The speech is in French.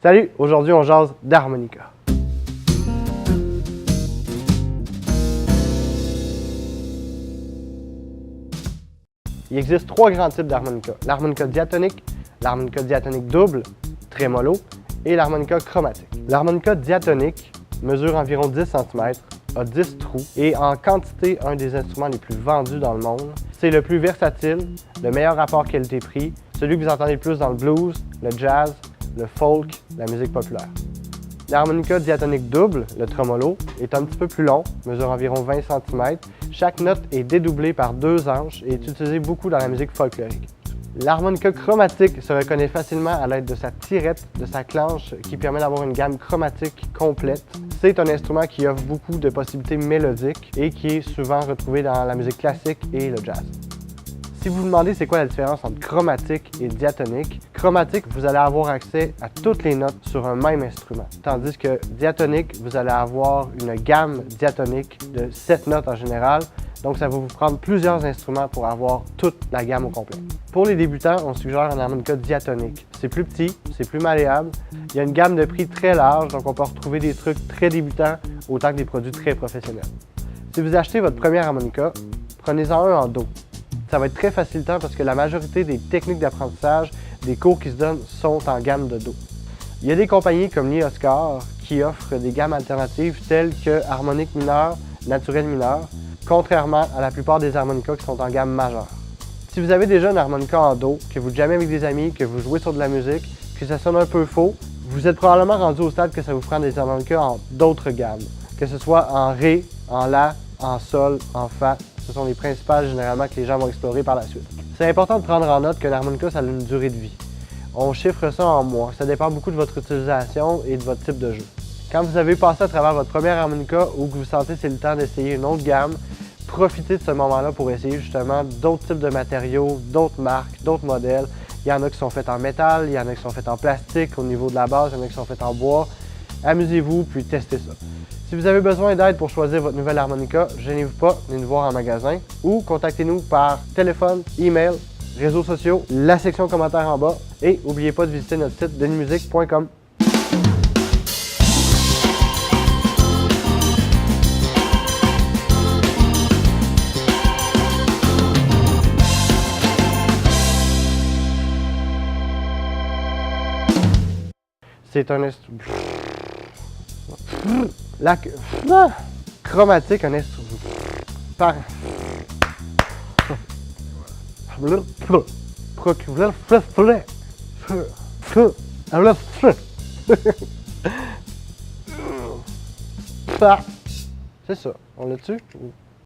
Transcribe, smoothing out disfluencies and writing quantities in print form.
Salut, aujourd'hui on jase d'harmonica. Il existe trois grands types d'harmonica. L'harmonica diatonique, l'harmonica diatonique double, trémolo, et l'harmonica chromatique. L'harmonica diatonique mesure environ 10 cm, a 10 trous et en quantité un des instruments les plus vendus dans le monde. C'est le plus versatile, le meilleur rapport qualité-prix, celui que vous entendez le plus dans le blues, le jazz, le folk, la musique populaire. L'harmonica diatonique double, le tremolo, est un petit peu plus long, mesure environ 20 cm. Chaque note est dédoublée par deux anches et est utilisée beaucoup dans la musique folklorique. L'harmonica chromatique se reconnaît facilement à l'aide de sa tirette, de sa clenche, qui permet d'avoir une gamme chromatique complète. C'est un instrument qui offre beaucoup de possibilités mélodiques et qui est souvent retrouvé dans la musique classique et le jazz. Si vous vous demandez c'est quoi la différence entre chromatique et diatonique, chromatique, vous allez avoir accès à toutes les notes sur un même instrument. Tandis que diatonique, vous allez avoir une gamme diatonique de 7 notes en général. Donc ça va vous prendre plusieurs instruments pour avoir toute la gamme au complet. Pour les débutants, on suggère un harmonica diatonique. C'est plus petit, c'est plus malléable. Il y a une gamme de prix très large, donc on peut retrouver des trucs très débutants autant que des produits très professionnels. Si vous achetez votre premier harmonica, prenez-en un en Do. Ça va être très facilitant parce que la majorité des techniques d'apprentissage, des cours qui se donnent, sont en gamme de Do. Il y a des compagnies comme Lee Oscar qui offrent des gammes alternatives telles que harmonique mineure, naturel mineur, contrairement à la plupart des harmonicas qui sont en gamme majeure. Si vous avez déjà un harmonica en Do, que vous jammez avec des amis, que vous jouez sur de la musique, que ça sonne un peu faux, vous êtes probablement rendu au stade que ça vous prend des harmonicas en d'autres gammes, que ce soit en Ré, en La, en Sol, en Fa. Ce sont les principales généralement que les gens vont explorer par la suite. C'est important de prendre en note qu'un harmonica, ça a une durée de vie. On chiffre ça en mois. Ça dépend beaucoup de votre utilisation et de votre type de jeu. Quand vous avez passé à travers votre premier harmonica ou que vous sentez que c'est le temps d'essayer une autre gamme, profitez de ce moment-là pour essayer justement d'autres types de matériaux, d'autres marques, d'autres modèles. Il y en a qui sont faits en métal, il y en a qui sont faits en plastique au niveau de la base, il y en a qui sont faits en bois. Amusez-vous puis testez ça. Si vous avez besoin d'aide pour choisir votre nouvelle harmonica, gênez-vous pas, venez nous voir en magasin ou contactez-nous par téléphone, email, réseaux sociaux, la section commentaires en bas et n'oubliez pas de visiter notre site denismusique.com. C'est un instrument. La chromatique, un instrument. C'est ça. On l'a-tu?